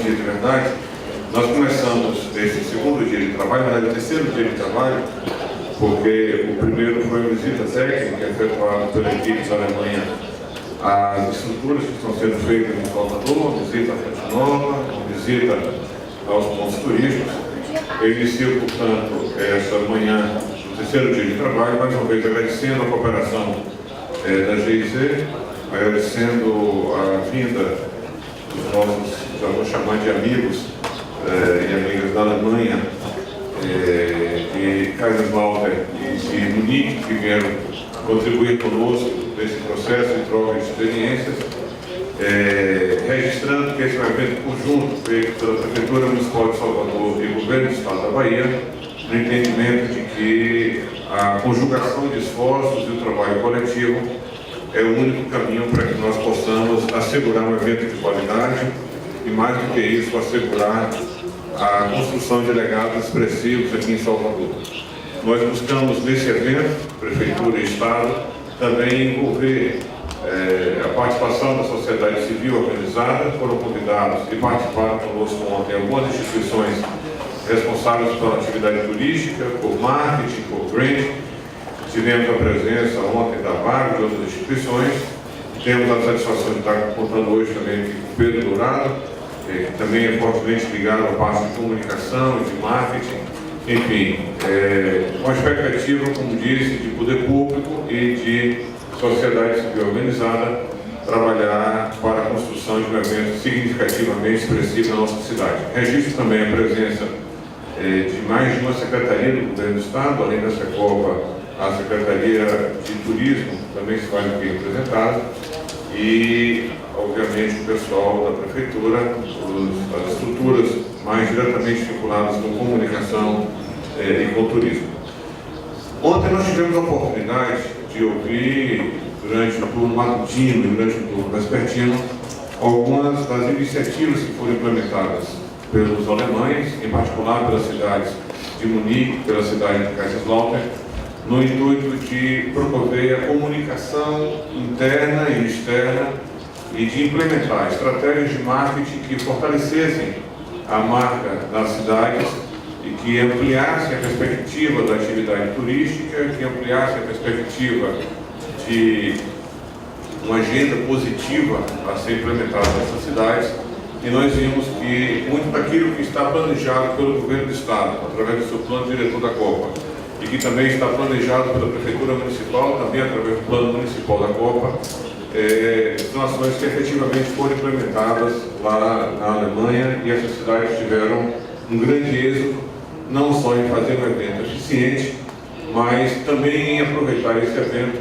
dia de verdade. Nós começamos esse segundo dia de trabalho, na verdade, o terceiro dia de trabalho, porque o primeiro foi uma visita técnica efetuada pela equipe da Alemanha às estruturas que estão sendo feitas em Salvador, uma visita à Fonte Nova, uma visita aos pontos turísticos. Eu inicio, portanto, essa manhã do terceiro dia de trabalho, mais uma vez agradecendo a cooperação da GIZ, agradecendo a vinda dos nossos, já vou chamar de amigos e amigas da Alemanha, de Kaiserslautern e de Munique, que vieram contribuir conosco nesse processo de troca de experiências, registrando que esse é um evento conjunto feito pela Prefeitura Municipal de Salvador e o Governo do Estado da Bahia, no entendimento de que a conjugação de esforços e o trabalho coletivo é o único caminho para que nós possamos assegurar um evento de qualidade e, mais do que isso, assegurar a construção de legados expressivos aqui em Salvador. Nós buscamos, nesse evento, Prefeitura e Estado, também envolver a participação da sociedade civil organizada. Foram convidados e participaram conosco ontem algumas instituições responsáveis pela atividade turística, por marketing, por branding. Tivemos a presença ontem da VAG, de outras instituições. Temos a satisfação de estar contando hoje também com Pedro Dourado, que também é fortemente ligado à parte de comunicação e de marketing. Enfim, uma expectativa, como disse, de poder público e de sociedade civil organizada trabalhar para a construção de um evento significativamente expressivo na nossa cidade. Registro também a presença de mais de uma secretaria do Governo do Estado, além da Secopa, a Secretaria de Turismo também se faz aqui representada, e, obviamente, o pessoal da Prefeitura, as estruturas mais diretamente vinculadas com comunicação e com turismo. Ontem nós tivemos a oportunidade de ouvir, durante o turno matutino e durante o turno vespertino, algumas das iniciativas que foram implementadas pelos alemães, em particular pelas cidades de Munique, pela cidade de Kaiserslautern, no intuito de promover a comunicação interna e externa e de implementar estratégias de marketing que fortalecessem a marca das cidades e que ampliassem a perspectiva da atividade turística, que ampliassem a perspectiva de uma agenda positiva a ser implementada nessas cidades. E nós vimos que muito daquilo que está planejado pelo Governo do Estado, através do seu plano diretor da Copa, e que também está planejado pela Prefeitura Municipal, também através do Plano Municipal da Copa, são ações que efetivamente foram implementadas lá na Alemanha, e essas cidades tiveram um grande êxito, não só em fazer um evento eficiente, mas também em aproveitar esse evento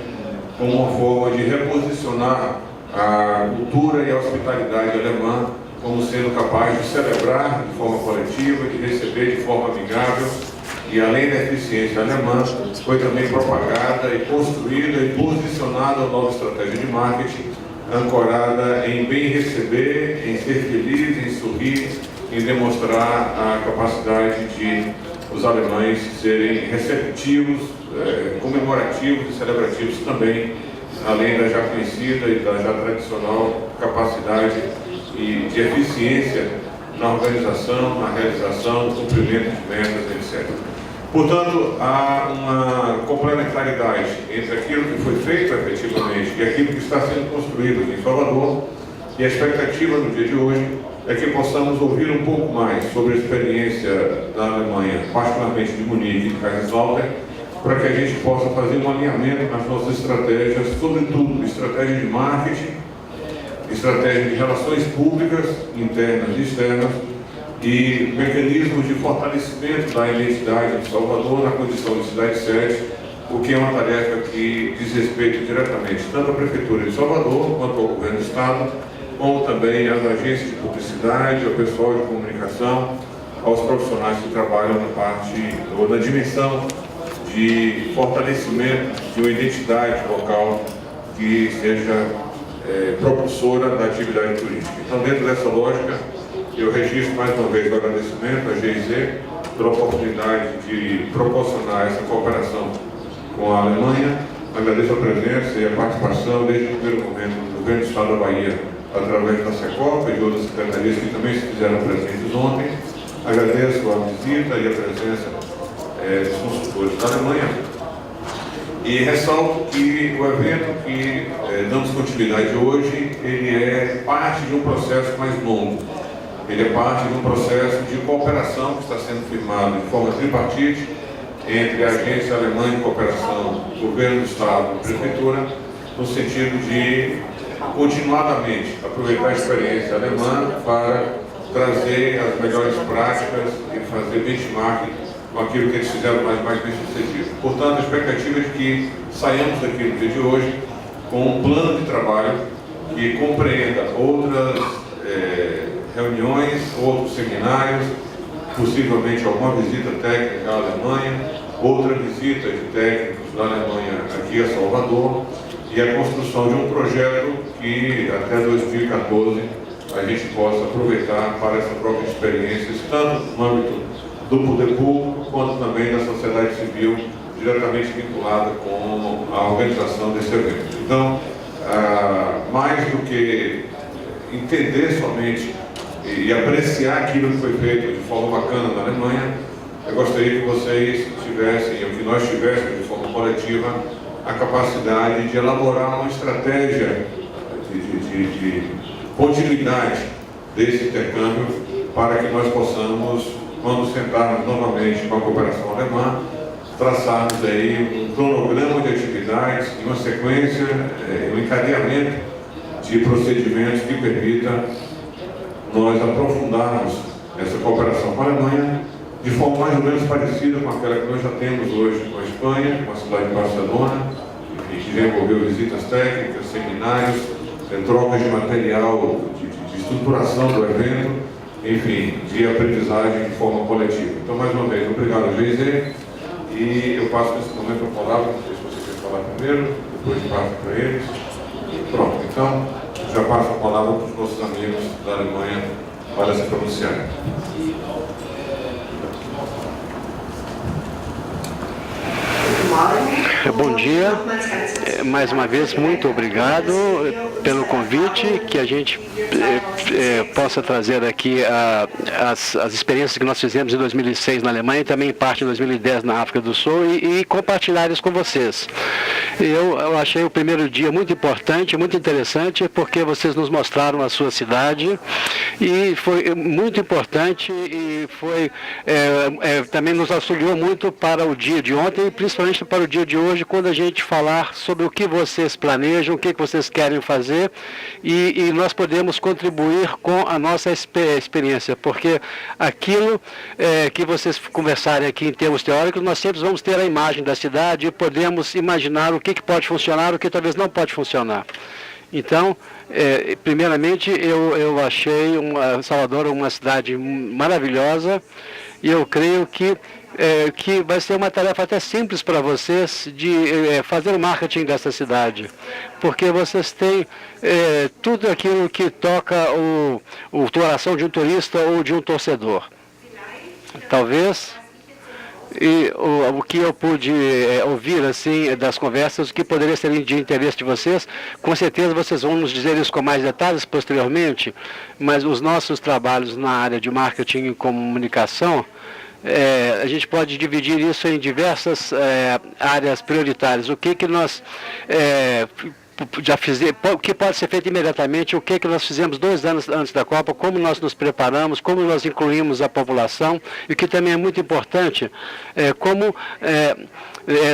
como uma forma de reposicionar a cultura e a hospitalidade alemã como sendo capaz de celebrar de forma coletiva, de receber de forma amigável. E além da eficiência alemã, foi também propagada e construída e posicionada a nova estratégia de marketing, ancorada em bem receber, em ser feliz, em sorrir, em demonstrar a capacidade de os alemães serem receptivos, comemorativos e celebrativos também, além da já conhecida e da já tradicional capacidade e de eficiência na organização, na realização, no cumprimento de metas, etc. Portanto, há uma complementaridade entre aquilo que foi feito efetivamente e aquilo que está sendo construído aqui em Salvador, e a expectativa no dia de hoje é que possamos ouvir um pouco mais sobre a experiência da Alemanha, particularmente de Munique e de Kaiserslautern, para que a gente possa fazer um alinhamento nas nossas estratégias, sobretudo estratégia de marketing, estratégia de relações públicas, internas e externas, e mecanismos de fortalecimento da identidade de Salvador na condição de cidade-sede, o que é uma tarefa que diz respeito diretamente tanto à Prefeitura de Salvador quanto ao Governo do Estado, como também às agências de publicidade, ao pessoal de comunicação, aos profissionais que trabalham na parte ou na dimensão de fortalecimento de uma identidade local que seja propulsora da atividade turística. Então, dentro dessa lógica, eu registro mais uma vez o agradecimento à GIZ pela oportunidade de proporcionar essa cooperação com a Alemanha. Agradeço a presença e a participação desde o primeiro momento do Governo do Estado da Bahia através da Secopa e de outras secretarias que também se fizeram presentes ontem. Agradeço a visita e a presença dos consultores da Alemanha e ressalto que o evento que damos continuidade hoje, ele é parte de um processo mais longo. Ele é parte de um processo de cooperação que está sendo firmado de forma tripartite entre a Agência Alemã de Cooperação, Governo do Estado e Prefeitura, no sentido de continuadamente aproveitar a experiência alemã para trazer as melhores práticas e fazer benchmarking com aquilo que eles fizeram mais bem sucedido. Portanto, a expectativa é de que saiamos daqui no dia de hoje com um plano de trabalho que compreenda outras reuniões, outros seminários, possivelmente alguma visita técnica à Alemanha, outra visita de técnicos da Alemanha aqui a Salvador e a construção de um projeto que até 2014 a gente possa aproveitar para essa própria experiência, tanto no âmbito do poder público, quanto também da sociedade civil, diretamente vinculada com a organização desse evento. Então, mais do que entender somente e apreciar aquilo que foi feito de forma bacana na Alemanha, eu gostaria que vocês tivessem, ou que nós tivéssemos de forma coletiva, a capacidade de elaborar uma estratégia de continuidade desse intercâmbio para que nós possamos, quando sentarmos novamente com a cooperação alemã, traçarmos aí um cronograma de atividades, uma sequência, um encadeamento de procedimentos que permita nós aprofundarmos essa cooperação com a Alemanha de forma mais ou menos parecida com aquela que nós já temos hoje com a Espanha, com a cidade de Barcelona, que já envolveu visitas técnicas, seminários, trocas de material, de estruturação do evento, enfim, de aprendizagem de forma coletiva. Então, mais uma vez, obrigado, Geise, e eu passo nesse momento a palavra, não sei se você quer falar primeiro, depois passo para eles. Pronto, então, já passo a palavra para os nossos amigos da Alemanha para se pronunciarem. Bom dia, mais uma vez muito obrigado pelo convite, que a gente possa trazer aqui as experiências que nós fizemos em 2006 na Alemanha e também em parte em 2010 na África do Sul e compartilhar isso com vocês. Eu achei o primeiro dia muito importante, muito interessante, porque vocês nos mostraram a sua cidade e foi muito importante e foi também nos auxiliou muito para o dia de ontem e principalmente para o dia de hoje, quando a gente falar sobre o que vocês planejam, o que vocês querem fazer e nós podemos contribuir com a nossa experiência, porque aquilo que vocês conversarem aqui em termos teóricos, nós sempre vamos ter a imagem da cidade e podemos imaginar o que pode funcionar, o que talvez não pode funcionar. Então, primeiramente, eu achei Salvador uma cidade maravilhosa e eu creio que vai ser uma tarefa até simples para vocês de fazer o marketing dessa cidade, porque vocês têm tudo aquilo que toca o coração de um turista ou de um torcedor. Talvez, e o que eu pude ouvir assim das conversas, o que poderia ser de interesse de vocês, com certeza vocês vão nos dizer isso com mais detalhes posteriormente, mas os nossos trabalhos na área de marketing e comunicação, a gente pode dividir isso em diversas áreas prioritárias. O que nós já fizemos, o que pode ser feito imediatamente, o que nós fizemos 2 anos antes da Copa, como nós nos preparamos, como nós incluímos a população, e o que também é muito importante, como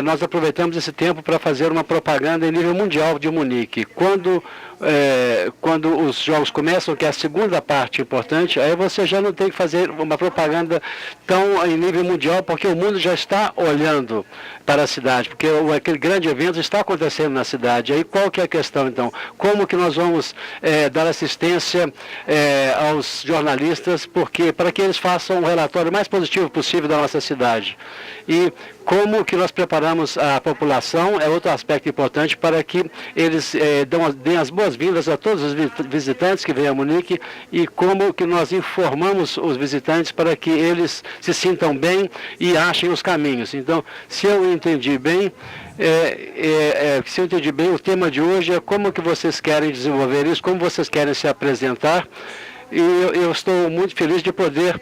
nós aproveitamos esse tempo para fazer uma propaganda em nível mundial de Munique. Quando os jogos começam, que é a segunda parte importante, aí você já não tem que fazer uma propaganda tão em nível mundial, porque o mundo já está olhando para a cidade, porque aquele grande evento está acontecendo na cidade. Aí qual que é a questão, então? Como que nós vamos dar assistência aos jornalistas, para que eles façam um relatório mais positivo possível da nossa cidade? e como que nós preparamos a população é outro aspecto importante para que eles deem as boas-vindas a todos os visitantes que vêm a Munique e como que nós informamos os visitantes para que eles se sintam bem e achem os caminhos. Então, se eu entendi bem, o tema de hoje é como que vocês querem desenvolver isso, como vocês querem se apresentar. E eu estou muito feliz de poder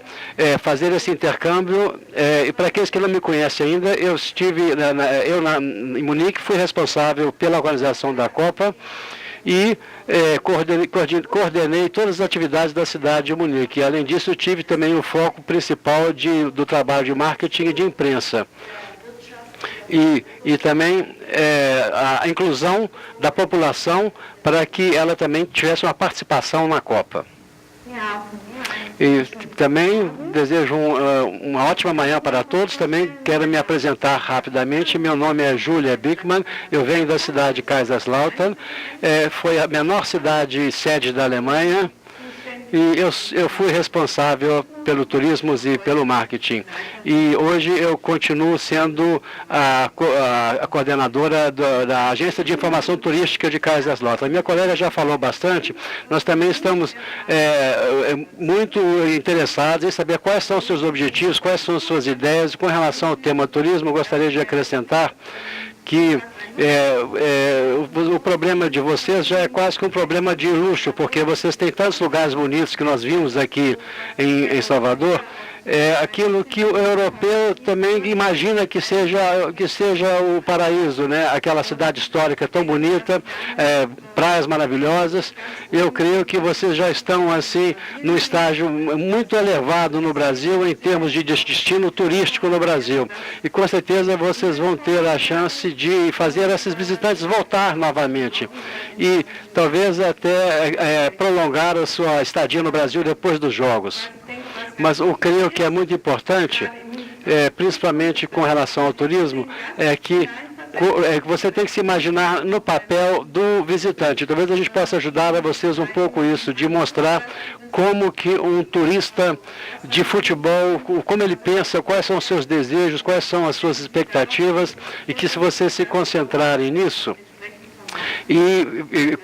fazer esse intercâmbio. E para aqueles que não me conhecem ainda, eu estive em Munique, fui responsável pela organização da Copa e coordenei todas as atividades da cidade de Munique. Além disso, eu tive também o foco principal do trabalho de marketing e de imprensa. E também a inclusão da população para que ela também tivesse uma participação na Copa. E também desejo uma ótima manhã para todos. Também quero me apresentar rapidamente. Meu nome é Julia Bickmann, eu venho da cidade de Kaiserslautern. Foi a menor cidade sede da Alemanha. E eu fui responsável pelo turismo e pelo marketing. E hoje eu continuo sendo a coordenadora da Agência de Informação Turística de Kaiserslautern. A minha colega já falou bastante. Nós também estamos muito interessados em saber quais são os seus objetivos, quais são as suas ideias. Com relação ao tema turismo, eu gostaria de acrescentar que o problema de vocês já é quase que um problema de luxo, porque vocês têm tantos lugares bonitos que nós vimos aqui em Salvador, aquilo que o europeu também imagina que seja o paraíso, né? Aquela cidade histórica tão bonita, praias maravilhosas. Eu creio que vocês já estão assim num estágio muito elevado no Brasil em termos de destino turístico no Brasil. E com certeza vocês vão ter a chance de fazer esses visitantes voltar novamente e talvez até prolongar a sua estadia no Brasil depois dos Jogos. Mas eu creio que é muito importante, principalmente com relação ao turismo, que você tem que se imaginar no papel do visitante. Talvez a gente possa ajudar a vocês um pouco isso, de mostrar como que um turista de futebol, como ele pensa, quais são os seus desejos, quais são as suas expectativas, e que se vocês se concentrarem nisso e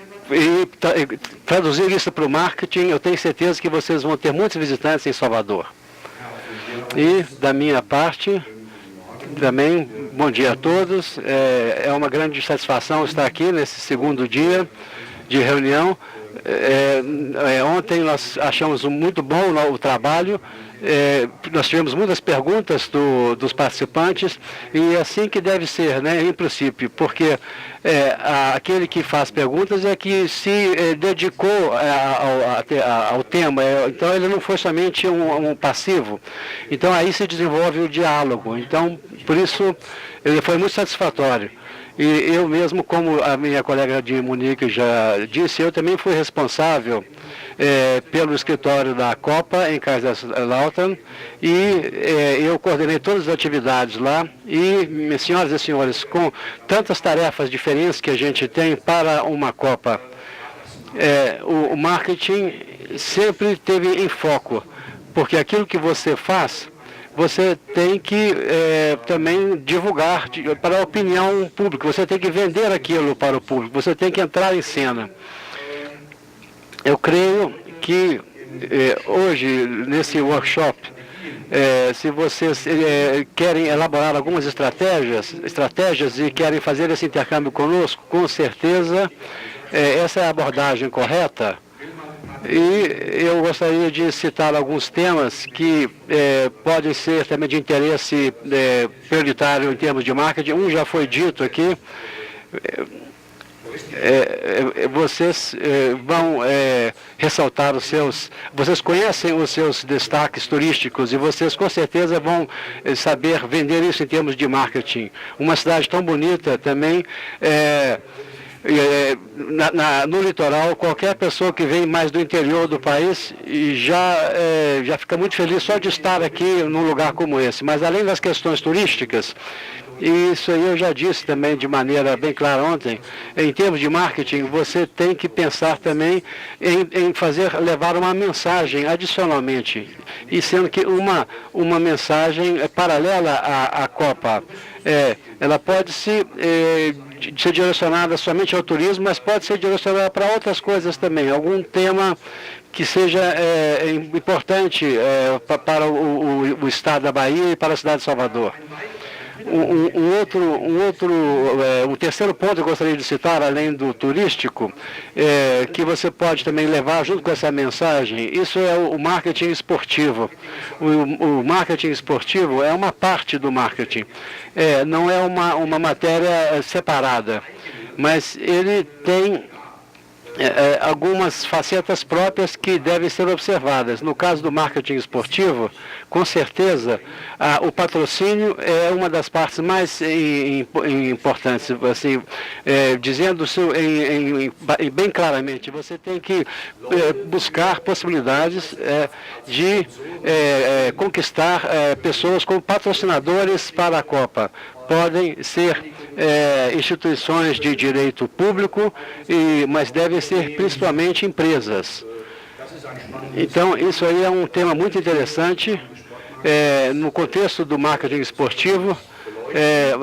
traduzir isso para o marketing, eu tenho certeza que vocês vão ter muitos visitantes em Salvador. E, da minha parte, também, bom dia a todos. É uma grande satisfação estar aqui nesse segundo dia de reunião. Ontem nós achamos muito bom o trabalho. Nós tivemos muitas perguntas dos participantes e é assim que deve ser, né, em princípio, porque aquele que faz perguntas é que se dedicou ao tema, então ele não foi somente um passivo. Então aí se desenvolve o diálogo. Então, por isso, ele foi muito satisfatório. E eu mesmo, como a minha colega de Munique já disse, eu também fui responsável pelo escritório da Copa em Kaiserslautern e eu coordenei todas as atividades lá. E, minhas senhoras e senhores, com tantas tarefas diferentes que a gente tem para uma Copa, o marketing sempre teve em foco, porque aquilo que você faz, você tem que também divulgar para a opinião pública, você tem que vender aquilo para o público, você tem que entrar em cena. Eu creio que hoje, nesse workshop, se vocês querem elaborar algumas estratégias e querem fazer esse intercâmbio conosco, com certeza essa é a abordagem correta. E eu gostaria de citar alguns temas que podem ser também de interesse prioritário em termos de marketing. Um já foi dito aqui. Vocês vão ressaltar vocês conhecem os seus destaques turísticos e vocês com certeza vão saber vender isso em termos de marketing. Uma cidade tão bonita também, no litoral, qualquer pessoa que vem mais do interior do país e já fica muito feliz só de estar aqui num lugar como esse. Mas além das questões turísticas, E isso aí eu já disse também de maneira bem clara ontem. Em termos de marketing, você tem que pensar também em levar uma mensagem adicionalmente, e sendo que uma mensagem paralela à Copa. Ela pode ser direcionada somente ao turismo, mas pode ser direcionada para outras coisas também. Algum tema que seja importante para o estado da Bahia e para a cidade de Salvador. Um terceiro ponto que eu gostaria de citar, além do turístico, que você pode também levar junto com essa mensagem, isso é o marketing esportivo. O marketing esportivo é uma parte do marketing, não é uma matéria separada, mas ele tem algumas facetas próprias que devem ser observadas. No caso do marketing esportivo, com certeza, o patrocínio é uma das partes mais importantes. Assim, dizendo isso bem claramente, você tem que buscar possibilidades de conquistar pessoas como patrocinadores para a Copa. Podem ser instituições de direito público, mas devem ser principalmente empresas. Então, isso aí é um tema muito interessante. No contexto do marketing esportivo,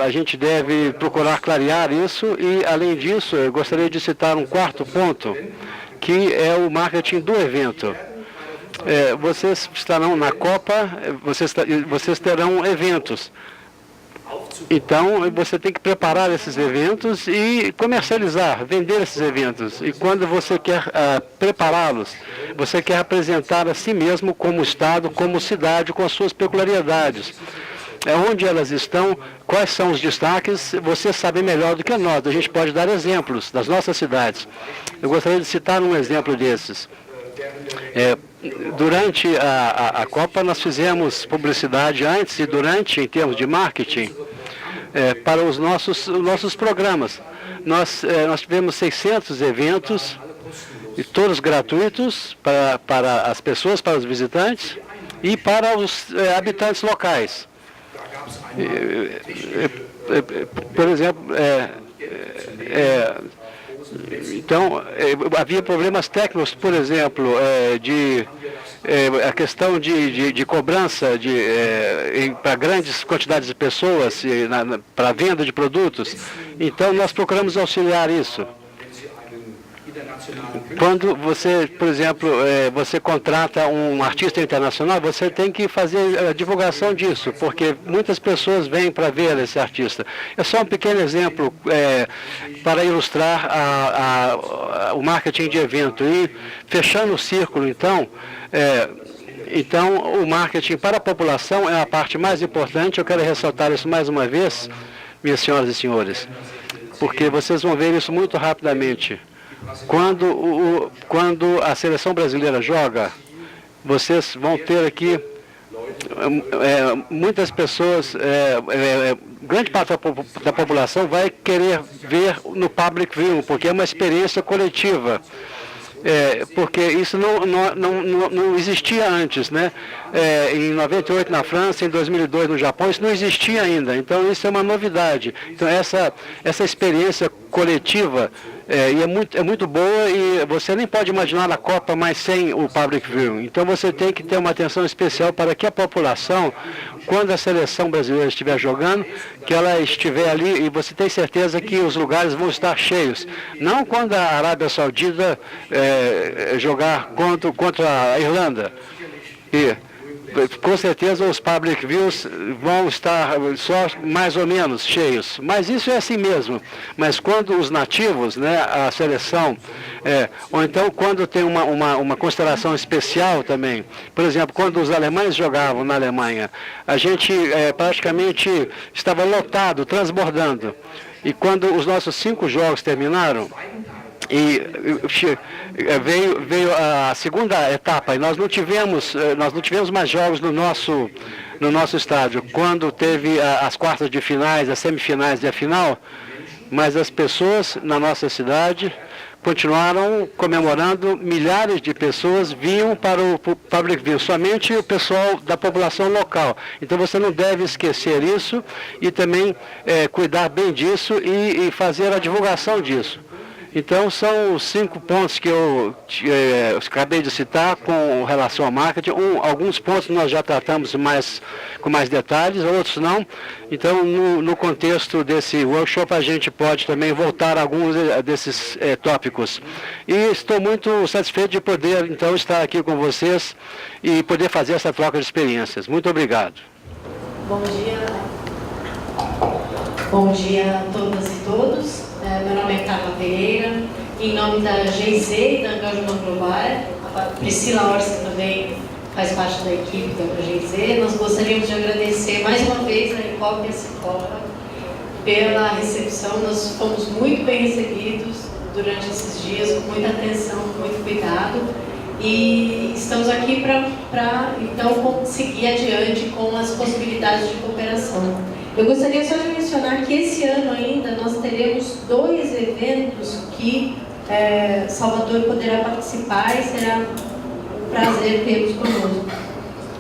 a gente deve procurar clarear isso e, além disso, eu gostaria de citar um quarto ponto, que é o marketing do evento. Vocês estarão na Copa, vocês terão eventos. Então, você tem que preparar esses eventos e comercializar, vender esses eventos. E quando você quer prepará-los, você quer apresentar a si mesmo como Estado, como cidade, com as suas peculiaridades. Onde elas estão, quais são os destaques, você sabe melhor do que nós. A gente pode dar exemplos das nossas cidades. Eu gostaria de citar um exemplo desses. Durante a Copa, nós fizemos publicidade antes e durante, em termos de marketing, para os nossos programas. Nós tivemos 600 eventos, e todos gratuitos para as pessoas, para os visitantes e para os habitantes locais. Por exemplo, então, havia problemas técnicos, por exemplo, a questão de cobrança para grandes quantidades de pessoas, para a venda de produtos. Então, nós procuramos auxiliar isso. Quando você, por exemplo, você contrata um artista internacional, você tem que fazer a divulgação disso, porque muitas pessoas vêm para ver esse artista. É só um pequeno exemplo para ilustrar o marketing de evento. E fechando o círculo, então, o marketing para a população é a parte mais importante. Eu quero ressaltar isso mais uma vez, minhas senhoras e senhores, porque vocês vão ver isso muito rapidamente. Quando a seleção brasileira joga, vocês vão ter aqui muitas pessoas, grande parte da população vai querer ver no public viewing, porque é uma experiência coletiva. Porque isso não existia antes, né? Em 98 na França, em 2002 no Japão, isso não existia ainda. Então isso é uma novidade. Então essa experiência coletiva é muito boa, e você nem pode imaginar a Copa mais sem o public viewing. Então você tem que ter uma atenção especial para que a população, quando a seleção brasileira estiver jogando, que ela estiver ali e você tem certeza que os lugares vão estar cheios. Não quando a Arábia Saudita jogar contra a Irlanda. E com certeza os public views vão estar só mais ou menos cheios, mas isso é assim mesmo. Mas quando os nativos, né, a seleção, ou então quando tem uma consideração especial também, por exemplo, quando os alemães jogavam na Alemanha, a gente praticamente estava lotado, transbordando. E quando os nossos 5 jogos terminaram, e veio a segunda etapa, e nós não tivemos mais jogos no nosso estádio. Quando teve as quartas de finais, as semifinais e a final, mas as pessoas na nossa cidade continuaram comemorando, milhares de pessoas vinham para o Public View, somente o pessoal da população local. Então você não deve esquecer isso e também cuidar bem disso e fazer a divulgação disso. Então, são os 5 pontos que eu acabei de citar com relação ao marketing. Alguns pontos nós já tratamos com mais detalhes, outros não. Então, no contexto desse workshop, a gente pode também voltar a alguns desses tópicos. E estou muito satisfeito de poder, então, estar aqui com vocês e poder fazer essa troca de experiências. Muito obrigado. Bom dia. Bom dia a todas e todos. Meu nome é Carla Pereira, em nome da GIZ e da Engagement Global, a Priscila Orsi também faz parte da equipe da GIZ. Nós gostaríamos de agradecer mais uma vez a ICOP e a Cicopa pela recepção. Nós fomos muito bem recebidos durante esses dias, com muita atenção, com muito cuidado, e estamos aqui para então seguir adiante com as possibilidades de cooperação. Eu gostaria só de mencionar que esse ano ainda nós teremos 2 eventos que Salvador poderá participar e será um prazer tê-los conosco.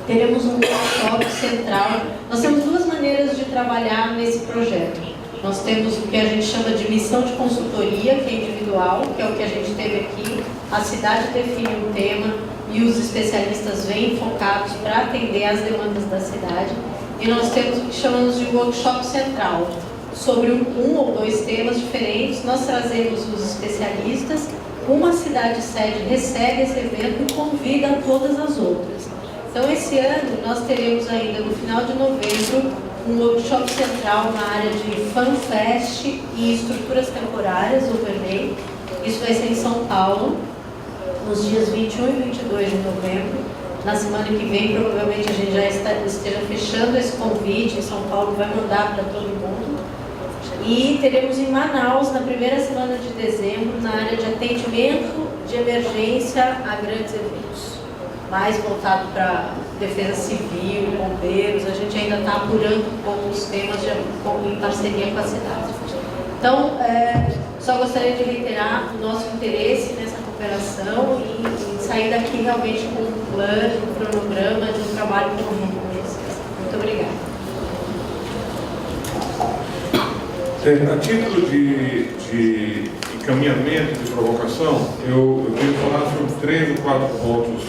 Teremos um workshop central. Nós temos 2 maneiras de trabalhar nesse projeto. Nós temos o que a gente chama de missão de consultoria, que é individual, que é o que a gente teve aqui. A cidade define um tema e os especialistas vêm focados para atender às demandas da cidade. E nós temos o que chamamos de workshop central, sobre um ou 2 temas diferentes. Nós trazemos os especialistas, uma cidade sede recebe esse evento e convida todas as outras. Então, esse ano, nós teremos ainda, no final de novembro, um workshop central na área de FanFest e estruturas temporárias, overlay. Isso vai ser em São Paulo, nos dias 21 e 22 de novembro. Na semana que vem, provavelmente, a gente já esteja fechando esse convite. Em São Paulo vai mandar para todo mundo. E teremos em Manaus, na primeira semana de dezembro, na área de atendimento de emergência a grandes eventos. Mais voltado para defesa civil, bombeiros. A gente ainda está apurando um pouco os temas em parceria com a cidade. Então, só gostaria de reiterar o nosso interesse nessa cooperação e sair daqui realmente com um plano, um cronograma de um trabalho conjunto com vocês. Muito obrigada. A título de encaminhamento, de provocação, eu queria falar sobre 3 ou 4 pontos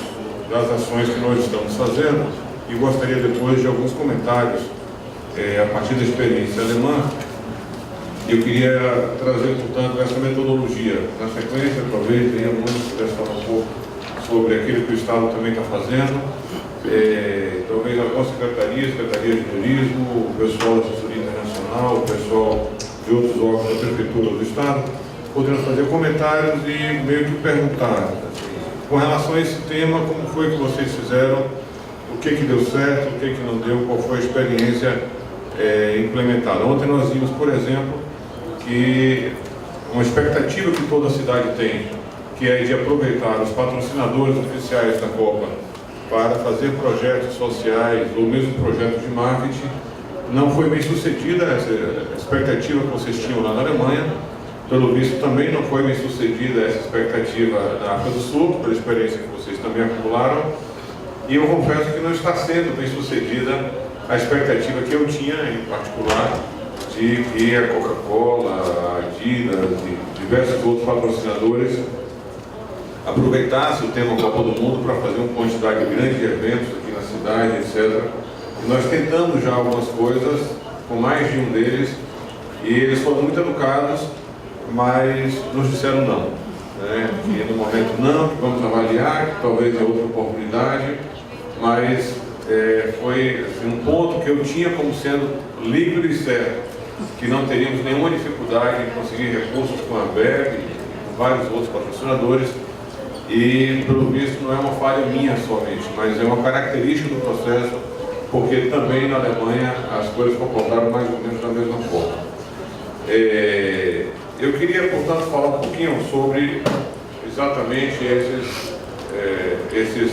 das ações que nós estamos fazendo e gostaria depois de alguns comentários a partir da experiência alemã. Eu queria trazer, portanto, essa metodologia. Na sequência, talvez, venha muito pudesse falar um pouco sobre aquilo que o Estado também está fazendo. Talvez a nossa Secretaria de Turismo, o pessoal da Assessoria Internacional, o pessoal de outros órgãos da Prefeitura do Estado, poderiam fazer comentários e meio que perguntar, assim, com relação a esse tema, como foi que vocês fizeram, o que deu certo, o que não deu, qual foi a experiência implementada. Ontem nós vimos, por exemplo, que uma expectativa que toda a cidade tem, que é de aproveitar os patrocinadores oficiais da Copa para fazer projetos sociais ou mesmo projetos de marketing, não foi bem sucedida. Essa expectativa que vocês tinham lá na Alemanha, pelo visto também não foi bem sucedida essa expectativa na África do Sul, pela experiência que vocês também acumularam, e eu confesso que não está sendo bem sucedida a expectativa que eu tinha, em particular, de que a Coca-Cola, a Adidas e diversos outros patrocinadores aproveitassem o tema Copa do Mundo para fazer uma quantidade grande de eventos aqui na cidade, etc. E nós tentamos já algumas coisas com mais de um deles e eles foram muito educados, mas nos disseram não. Que no momento não, que vamos avaliar, que talvez é outra oportunidade, mas foi assim, um ponto que eu tinha como sendo líquido e certo, que não teríamos nenhuma dificuldade em conseguir recursos com a ABEB e com vários outros patrocinadores, e pelo visto não é uma falha minha somente, mas é uma característica do processo, porque também na Alemanha as coisas comportaram mais ou menos da mesma forma. Eu queria, portanto, falar um pouquinho sobre exatamente esses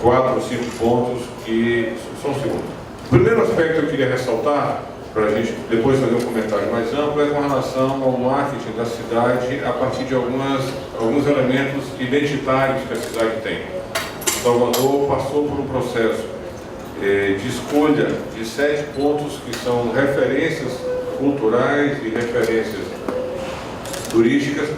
4 ou 5 pontos que são segundo. O primeiro aspecto que eu queria ressaltar para a gente depois fazer um comentário mais amplo, é com relação ao marketing da cidade a partir de alguns elementos identitários que a cidade tem. Salvador passou por um processo de escolha de 7 pontos que são referências culturais e referências turísticas,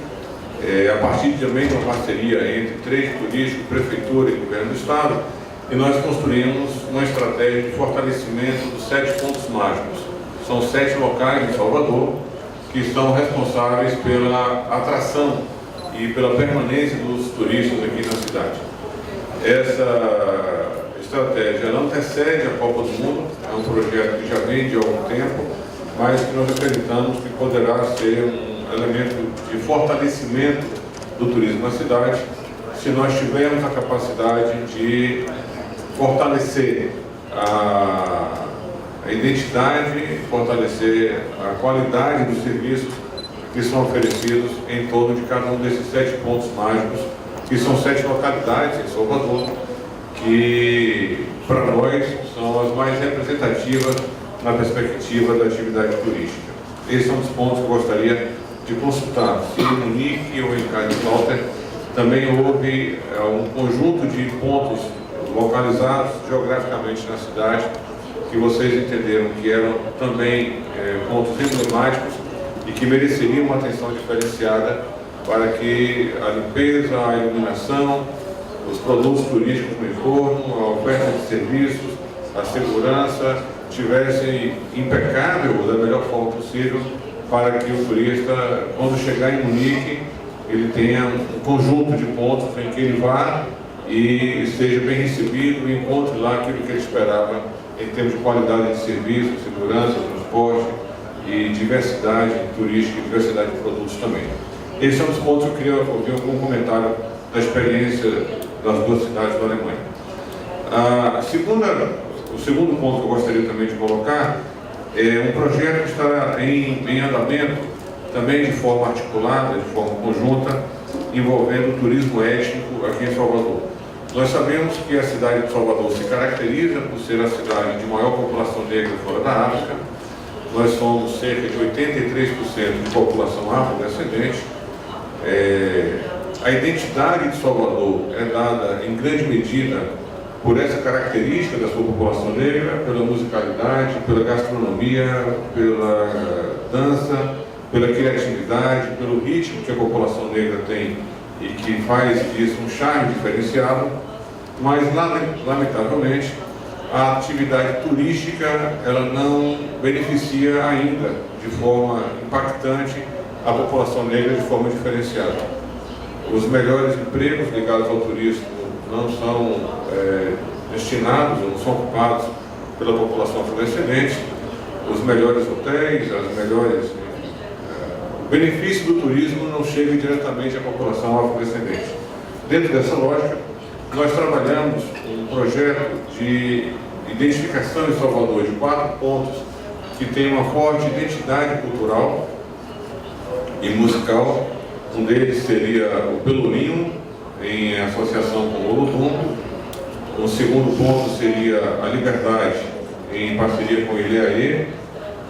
a partir também de uma parceria entre trade turístico, prefeitura e governo do estado, e nós construímos uma estratégia de fortalecimento dos 7 pontos mágicos. São 7 locais em Salvador que são responsáveis pela atração e pela permanência dos turistas aqui na cidade. Essa estratégia ela antecede a Copa do Mundo, é um projeto que já vem de algum tempo, mas que nós acreditamos que poderá ser um elemento de fortalecimento do turismo na cidade, se nós tivermos a capacidade de fortalecer a identidade, fortalecer a qualidade dos serviços que são oferecidos em torno de cada um desses 7 pontos mágicos, que são 7 localidades em Salvador, que para nós são as mais representativas na perspectiva da atividade turística. Esses são os pontos que eu gostaria de consultar. Se em Munique ou em Kaiserslautern também houve um conjunto de pontos localizados geograficamente na cidade que vocês entenderam que eram também pontos emblemáticos e que mereceriam uma atenção diferenciada para que a limpeza, a iluminação, os produtos turísticos no entorno, a oferta de serviços, a segurança estivessem impecável da melhor forma possível para que o turista, quando chegar em Munique, ele tenha um conjunto de pontos em que ele vá e seja bem recebido e encontre lá aquilo que ele esperava em termos de qualidade de serviço, segurança, transporte e diversidade turística e diversidade de produtos também. Esses são os pontos que eu queria ouvir algum comentário da experiência das 2 cidades da Alemanha. O segundo ponto que eu gostaria também de colocar é um projeto que está em andamento, também de forma articulada, de forma conjunta, envolvendo o turismo étnico aqui em Salvador. Nós sabemos que a cidade de Salvador se caracteriza por ser a cidade de maior população negra fora da África. Nós somos cerca de 83% de população afrodescendente. A identidade de Salvador é dada em grande medida por essa característica da sua população negra, pela musicalidade, pela gastronomia, pela dança, pela criatividade, pelo ritmo que a população negra tem e que faz disso um charme diferenciado, mas lamentavelmente a atividade turística ela não beneficia ainda de forma impactante a população negra de forma diferenciada. Os melhores empregos ligados ao turismo não são destinados, ou não são ocupados pela população afrodescendente. Os melhores hotéis, o benefício do turismo não chega diretamente à população afrodescendente. Dentro dessa lógica, nós trabalhamos um projeto de identificação em Salvador de 4 pontos que tem uma forte identidade cultural e musical. Um deles seria o Pelourinho, em associação com o Olodum. O segundo ponto seria a Liberdade, em parceria com o Ilhéaê.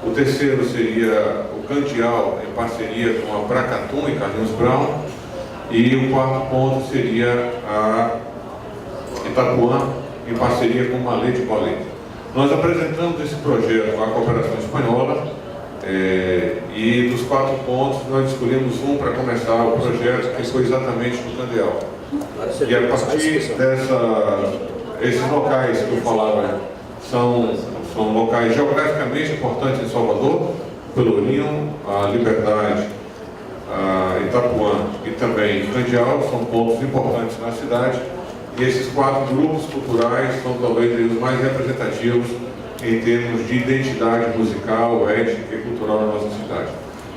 O terceiro seria o Candial, em parceria com a Pracatum e Carlinhos Brown. E o quarto ponto seria a Itapuã, em parceria com Malê de Malê. Nós apresentamos esse projeto à cooperação espanhola e dos 4 pontos nós escolhemos um para começar o projeto, que foi exatamente no Candial. E a partir esses locais que eu falava são locais geograficamente importantes em Salvador, Pelourinho, a Liberdade, a Itapuã e também Candial, são pontos importantes na cidade. E esses 4 grupos culturais são talvez os mais representativos em termos de identidade musical, étnica e cultural na nossa cidade.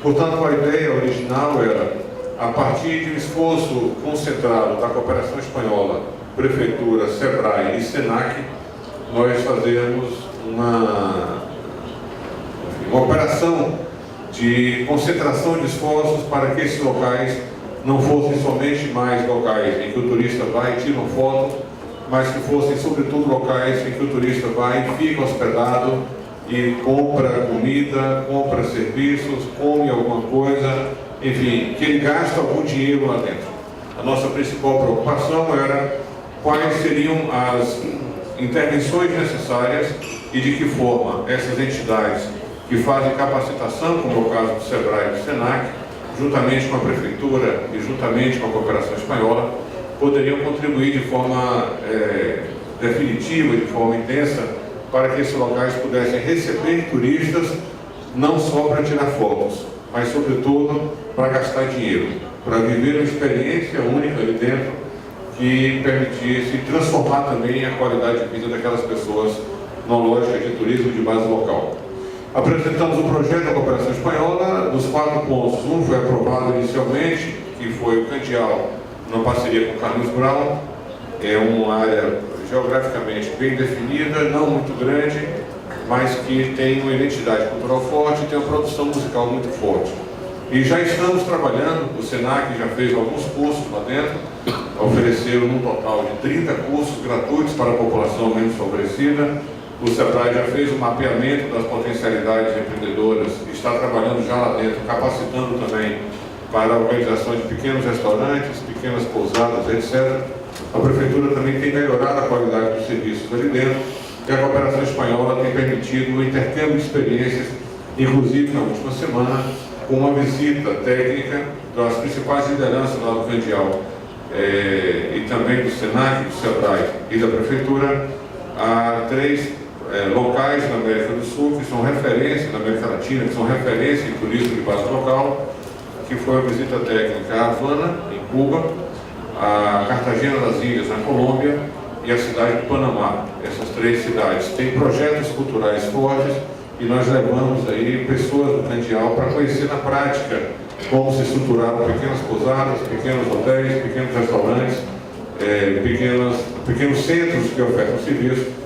Portanto, a ideia original era, a partir de um esforço concentrado da cooperação espanhola, Prefeitura, SEBRAE e SENAC, nós fazemos uma operação de concentração de esforços para que esses locais não fossem somente mais locais em que o turista vai e tira uma foto, mas que fossem sobretudo locais em que o turista vai e fica hospedado e compra comida, compra serviços, come alguma coisa, enfim, que ele gasta algum dinheiro lá dentro. A nossa principal preocupação era quais seriam as intervenções necessárias e de que forma essas entidades que fazem capacitação, como é o caso do SEBRAE e do SENAC, juntamente com a Prefeitura e juntamente com a Cooperação Espanhola, poderiam contribuir de forma definitiva, de forma intensa, para que esses locais pudessem receber turistas, não só para tirar fotos, mas sobretudo para gastar dinheiro, para viver uma experiência única ali dentro, que permitisse transformar também a qualidade de vida daquelas pessoas na lógica de turismo de base local. Apresentamos o projeto da Cooperação Espanhola, dos 4 pontos. Um foi aprovado inicialmente, que foi o Candial, na parceria com o Carlos Brown. É uma área geograficamente bem definida, não muito grande, mas que tem uma identidade cultural forte e tem uma produção musical muito forte. E já estamos trabalhando, o SENAC já fez alguns cursos lá dentro, ofereceram um total de 30 cursos gratuitos para a população menos favorecida. O SEBRAE já fez um mapeamento das potencialidades empreendedoras, está trabalhando já lá dentro, capacitando também para a organização de pequenos restaurantes, pequenas pousadas, etc. A Prefeitura também tem melhorado a qualidade dos serviços ali dentro e a Cooperação Espanhola tem permitido o intercâmbio de experiências, inclusive na última semana, com uma visita técnica das principais lideranças lá do Candial e também do SENAC, do SEBRAE e da Prefeitura, a 3 locais na América do Sul que são referência, na América Latina, que são referência em turismo de base local, que foi a visita técnica a Havana, em Cuba, a Cartagena das Ilhas, na Colômbia, e a cidade do Panamá. Essas 3 cidades têm projetos culturais fortes e nós levamos aí pessoas do Candial para conhecer na prática como se estruturaram pequenas pousadas, pequenos hotéis, pequenos restaurantes, pequenos centros que ofertam serviço,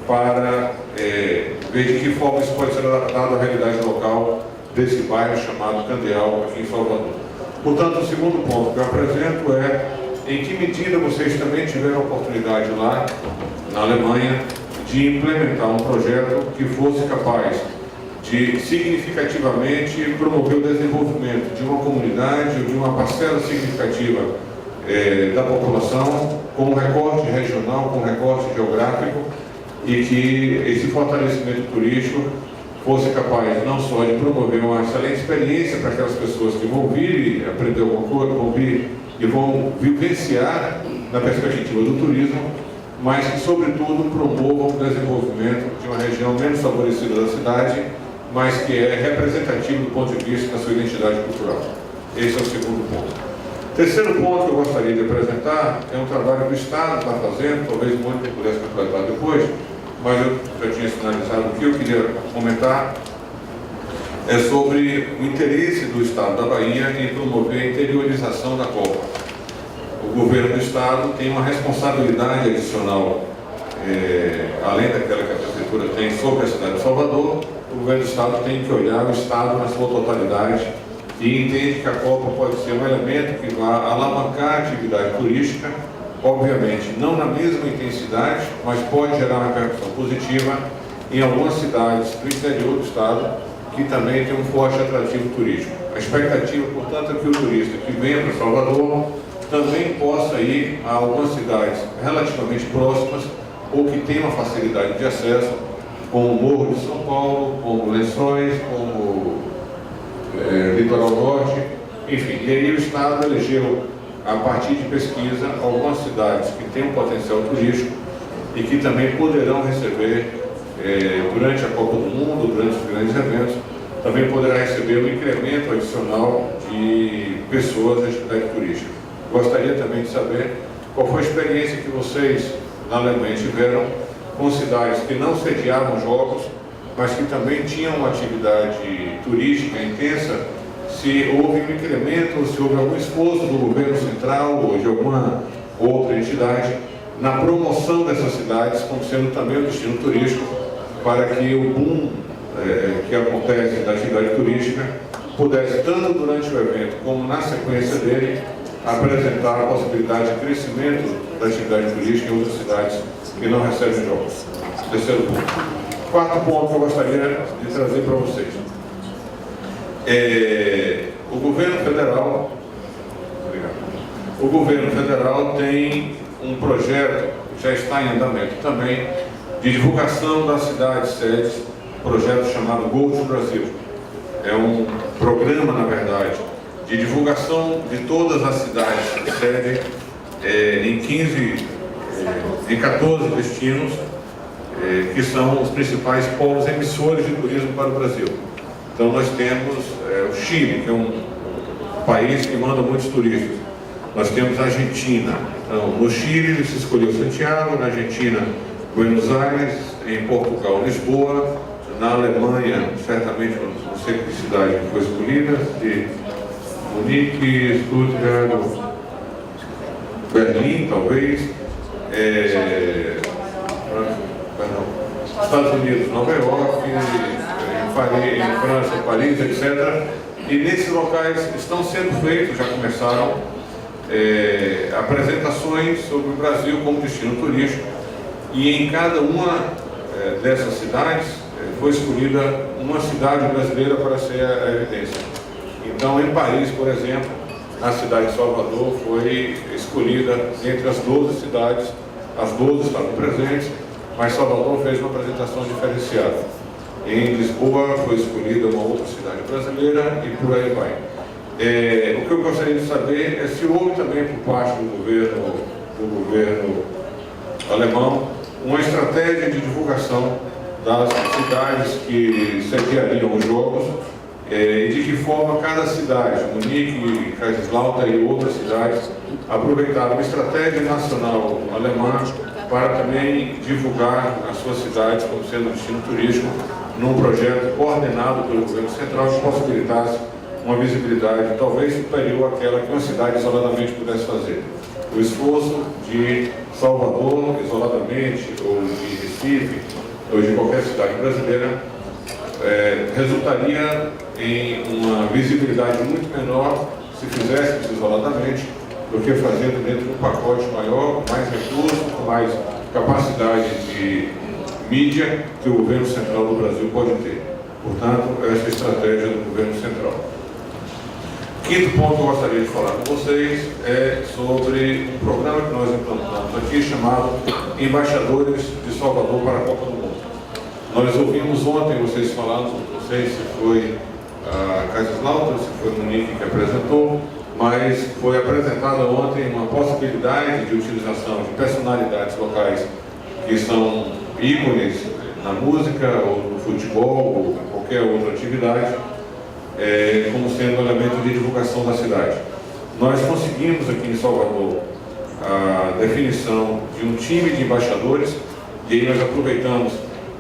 para ver de que forma isso pode ser adaptado à realidade local desse bairro chamado Candial, aqui em Salvador. Portanto, o segundo ponto que eu apresento é em que medida vocês também tiveram a oportunidade lá, na Alemanha, de implementar um projeto que fosse capaz de significativamente promover o desenvolvimento de uma comunidade ou de uma parcela significativa da população, com um recorte regional, com um recorte geográfico, e que esse fortalecimento turístico fosse capaz não só de promover uma excelente experiência para aquelas pessoas que vão vir e aprender alguma coisa, vão vir e vão vivenciar na perspectiva do turismo, mas que, sobretudo, promovam o desenvolvimento de uma região menos favorecida da cidade, mas que é representativo do ponto de vista da sua identidade cultural. Esse é o segundo ponto. Terceiro ponto que eu gostaria de apresentar é um trabalho que o Estado está fazendo, talvez o Mônica pudesse completar depois, mas eu já tinha sinalizado o que eu queria comentar, é sobre o interesse do Estado da Bahia em promover a interiorização da Copa. O governo do Estado tem uma responsabilidade adicional, além daquela que a Prefeitura tem sobre a cidade de Salvador. O governo do Estado tem que olhar o Estado na sua totalidade e entende que a Copa pode ser um elemento que vai alavancar a atividade turística, obviamente não na mesma intensidade, mas pode gerar uma repercussão positiva em algumas cidades do interior do Estado que também tem um forte atrativo turístico. A expectativa, portanto, é que o turista que venha para Salvador também possa ir a algumas cidades relativamente próximas ou que tenham facilidade de acesso, como o Morro de São Paulo, como Lençóis, como Litoral Norte, enfim. E aí o Estado elegeu, a partir de pesquisa, algumas cidades que têm um potencial turístico e que também poderão receber, durante a Copa do Mundo, durante os grandes eventos, também poderá receber um incremento adicional de pessoas da atividade turística. Gostaria também de saber qual foi a experiência que vocês na Alemanha tiveram com cidades que não sediavam jogos, mas que também tinham uma atividade turística intensa, se houve um incremento, ou se houve algum esforço do governo central ou de alguma outra entidade na promoção dessas cidades como sendo também um destino turístico, para que o boom que acontece da atividade turística pudesse, tanto durante o evento como na sequência dele, apresentar a possibilidade de crescimento da atividade turística em outras cidades que não recebem jogos. Terceiro ponto. Quarto ponto que eu gostaria de trazer para vocês. O governo federal, tem um projeto que já está em andamento também de divulgação das cidades sedes, projeto chamado Gold Brasil. É um programa, na verdade, de divulgação de todas as cidades sede em 14 destinos, que são os principais polos emissores de turismo para o Brasil. Então nós temos o Chile, que é um país que manda muitos turistas. Nós temos a Argentina. Então, no Chile se escolheu Santiago, na Argentina Buenos Aires, em Portugal Lisboa, na Alemanha, certamente, não sei que cidade foi escolhida, de Munique, Stuttgart, Berlim, talvez, Estados Unidos, Nova York, em França, Paris, etc. E nesses locais estão sendo feitos, já começaram, apresentações sobre o Brasil como destino turístico. E em cada uma dessas cidades foi escolhida uma cidade brasileira para ser a evidência. Então, em Paris, por exemplo, a cidade de Salvador foi escolhida entre as 12 cidades, as 12 estavam presentes, mas Salvador fez uma apresentação diferenciada. Em Lisboa foi escolhida uma outra cidade brasileira e por aí vai. O que eu gostaria de saber é se houve também por parte do governo alemão uma estratégia de divulgação das cidades que sediariam os jogos e de que forma cada cidade, Munique, Kaiserslautern e outras cidades, aproveitaram uma estratégia nacional alemã para também divulgar as suas cidades como sendo destino turístico num projeto coordenado pelo governo central que possibilitasse uma visibilidade talvez superior àquela que uma cidade isoladamente pudesse fazer. O esforço de Salvador, isoladamente, ou de Recife, ou de qualquer cidade brasileira, resultaria em uma visibilidade muito menor se fizéssemos isoladamente do que fazendo dentro de um pacote maior, com mais recursos, com mais capacidade de mídia que o governo central do Brasil pode ter. Portanto, essa é a estratégia do governo central. Quinto ponto que eu gostaria de falar com vocês é sobre um programa que nós implantamos aqui chamado Embaixadores de Salvador para a Copa do Mundo. Nós ouvimos ontem vocês falando, não sei se foi a Kaiserslautern, se foi o Munique que apresentou, mas foi apresentada ontem uma possibilidade de utilização de personalidades locais que são ícones na música, ou no futebol, ou em qualquer outra atividade, como sendo um elemento de divulgação da cidade. Nós conseguimos aqui em Salvador a definição de um time de embaixadores, e aí nós aproveitamos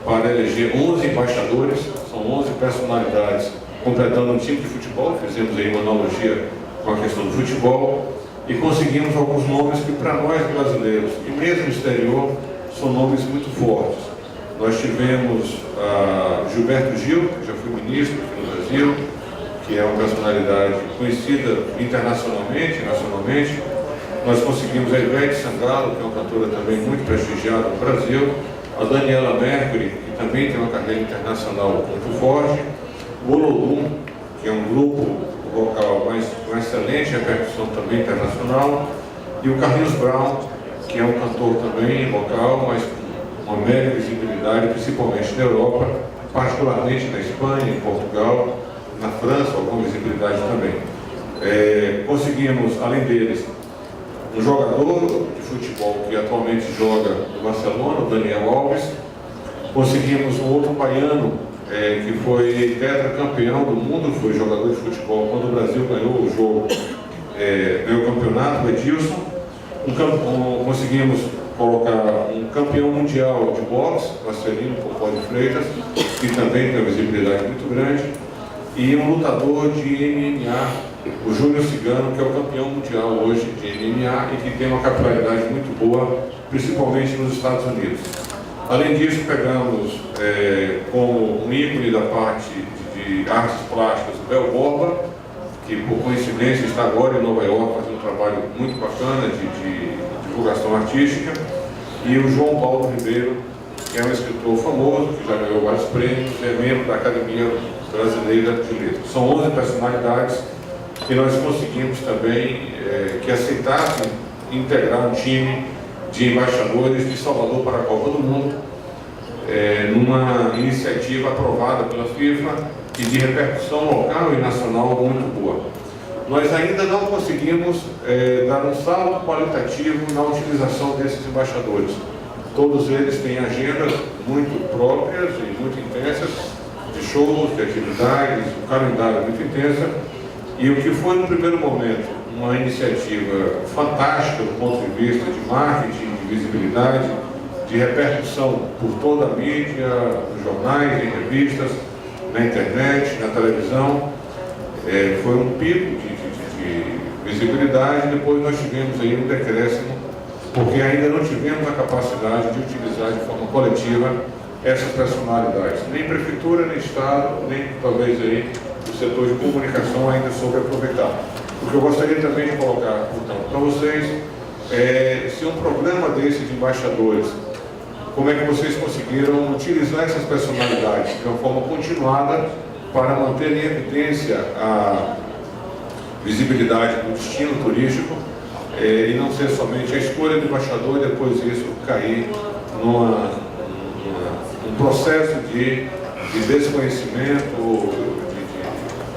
para eleger 11 embaixadores, são 11 personalidades completando um time de futebol, fizemos aí uma analogia com a questão do futebol, e conseguimos alguns nomes que para nós brasileiros, e mesmo no exterior, são nomes muito fortes. Nós tivemos Gilberto Gil, que já foi ministro aqui no Brasil, que é uma personalidade conhecida internacionalmente e nacionalmente. Nós conseguimos a Ivete Sangalo, que é uma cantora também muito prestigiada no Brasil, a Daniela Mercury, que também tem uma carreira internacional muito forte, o Olodum, que é um grupo vocal com excelente repercussão também internacional, e o Carlinhos Brown, que é um cantor também vocal, mas com uma mega visibilidade, principalmente na Europa, particularmente na Espanha, em Portugal, na França, alguma visibilidade também. Conseguimos, além deles, um jogador de futebol que atualmente joga no Barcelona, o Daniel Alves. Conseguimos um outro baiano que foi tetracampeão do mundo, foi jogador de futebol quando o Brasil ganhou o jogo, ganhou o campeonato, o Edilson. Conseguimos colocar um campeão mundial de boxe, Marcelino Popó de Freitas, que também tem uma visibilidade muito grande, e um lutador de MMA, o Júnior Cigano, que é o campeão mundial hoje de MMA e que tem uma capilaridade muito boa, principalmente nos Estados Unidos. Além disso, pegamos como um ícone da parte de artes plásticas o Bel Borba, que por coincidência está agora em Nova York fazendo um trabalho muito bacana de divulgação artística, e o João Paulo Ribeiro, que é um escritor famoso, que já ganhou vários prêmios, é membro da Academia Brasileira de Letras. São 11 personalidades que nós conseguimos também que aceitassem integrar um time de embaixadores de Salvador para a Copa do Mundo, numa iniciativa aprovada pela FIFA e de repercussão local e nacional muito boa. Nós ainda não conseguimos dar um salto qualitativo na utilização desses embaixadores. Todos eles têm agendas muito próprias e muito intensas, de shows, de atividades, um calendário muito intenso. E o que foi no primeiro momento uma iniciativa fantástica do ponto de vista de marketing, de visibilidade, de repercussão por toda a mídia, nos jornais, em revistas, na internet, na televisão, foi um pico de visibilidade. Depois nós tivemos aí um decréscimo, porque ainda não tivemos a capacidade de utilizar de forma coletiva essas personalidades. Nem prefeitura, nem Estado, nem talvez aí o setor de comunicação ainda soube aproveitar. O que eu gostaria também de colocar, portanto, para vocês, se um programa desse de embaixadores, como é que vocês conseguiram utilizar essas personalidades de uma forma continuada para manter em evidência a visibilidade do destino turístico, e não ser somente a escolha do embaixador e depois isso cair num processo de desconhecimento,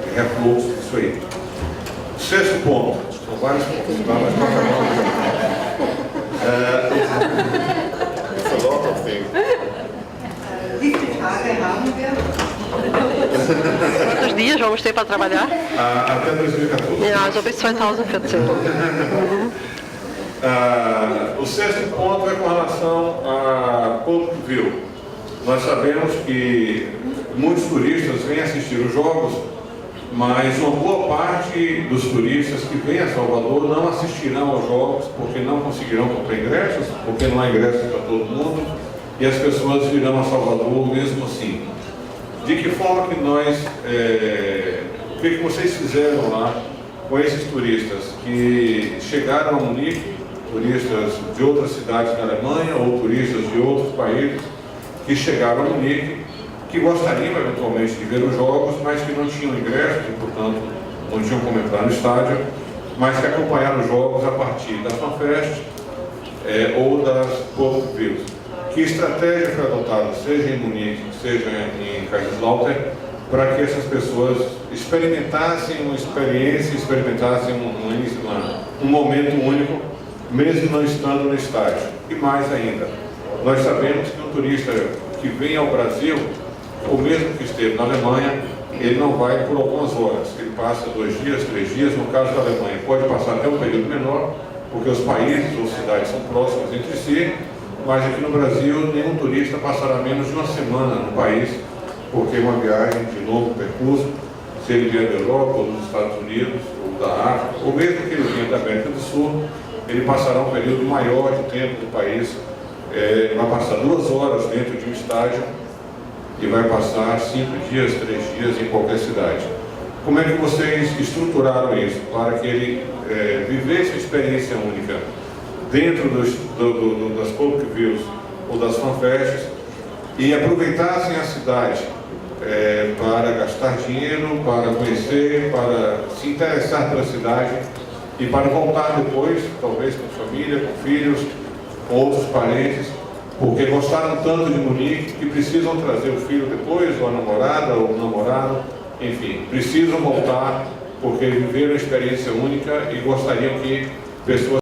de refluxo disso aí. O sexto ponto, são vários pontos, tá? Mas para It's a lot of things. Wie viele Tage haben wir? Quantos dias vamos ter para trabalhar? até 2014. Ja, also bis 2014. O sexto ponto é com relação a Porto Vil. Nós sabemos que muitos turistas vêm assistir os jogos, mas uma boa parte dos turistas que vêm a Salvador não assistirão aos jogos porque não conseguirão comprar ingressos, porque não há ingressos para todo mundo, e as pessoas virão a Salvador mesmo assim. De que forma que nós, o que vocês fizeram lá com esses turistas que chegaram a Munique, turistas de outras cidades da Alemanha ou turistas de outros países que chegaram a Munique, que gostariam eventualmente de ver os jogos, mas que não tinham ingresso e, portanto, não tinham como entrar no estádio, mas que acompanharam os jogos a partir da FanFest ou das Porto Vils. Que estratégia foi adotada, seja em Munique, seja em Kaiserslautern, para que essas pessoas experimentassem uma experiência, experimentassem um momento único, mesmo não estando no estádio? E mais ainda, nós sabemos que um turista que vem ao Brasil, ou mesmo que esteve na Alemanha, ele não vai por algumas horas, ele passa 2 dias, 3 dias. No caso da Alemanha, pode passar até um período menor, porque os países ou cidades são próximos entre si, mas aqui no Brasil nenhum turista passará menos de uma semana no país, porque é uma viagem de longo percurso, se ele vier da Europa, ou dos Estados Unidos, ou da África, ou mesmo que ele venha da América do Sul, ele passará um período maior de tempo no país, vai passar 2 horas dentro de um estádio e vai passar 5 dias, 3 dias em qualquer cidade. Como é que vocês estruturaram isso para que ele vivesse uma experiência única dentro das Porto Vils ou das FanFests e aproveitassem a cidade para gastar dinheiro, para conhecer, para se interessar pela cidade e para voltar depois, talvez com família, com filhos, com outros parentes, porque gostaram tanto de Munique que precisam trazer o filho depois, ou a namorada, ou o namorado, enfim, precisam voltar porque viveram uma experiência única e gostariam que pessoas